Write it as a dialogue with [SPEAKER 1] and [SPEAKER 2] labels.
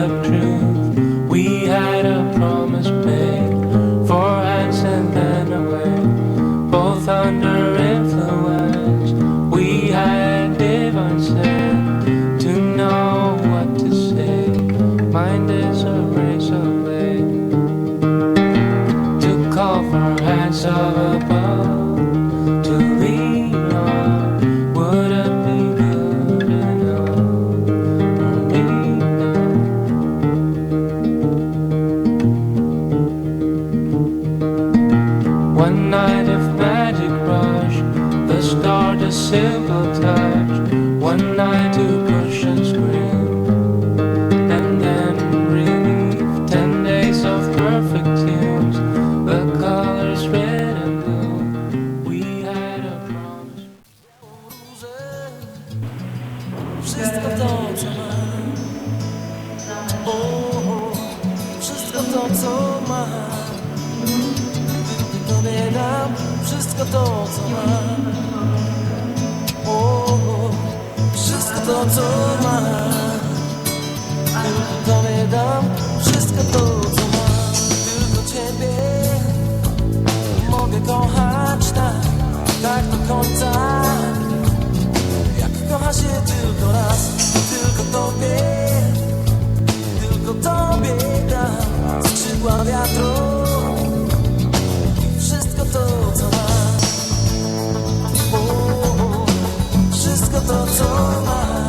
[SPEAKER 1] of truth. We had a promise made, 4 hands and then away, both under influence. We had divine sense to know what to say. Mind is a razor blade to call for hands of above to lean on. Would it be good enough for me now? One night of magic rush, the start a simple touch. One night to push and scream, and then relief. 10 days of perfect tunes, the colors red and blue. We had a promise.
[SPEAKER 2] Wszystko to, co mam, wszystko to, co mam, Tobie dam. Wszystko to, co mam, wszystko to, co mam, Tobie dam. Wszystko to, co mam, tylko Ciebie mogę kochać tak do końca. Jak kocha się tylko raz, tylko Tobie dam skrzydła wiatru i wszystko to, co mam, wszystko to, co mam.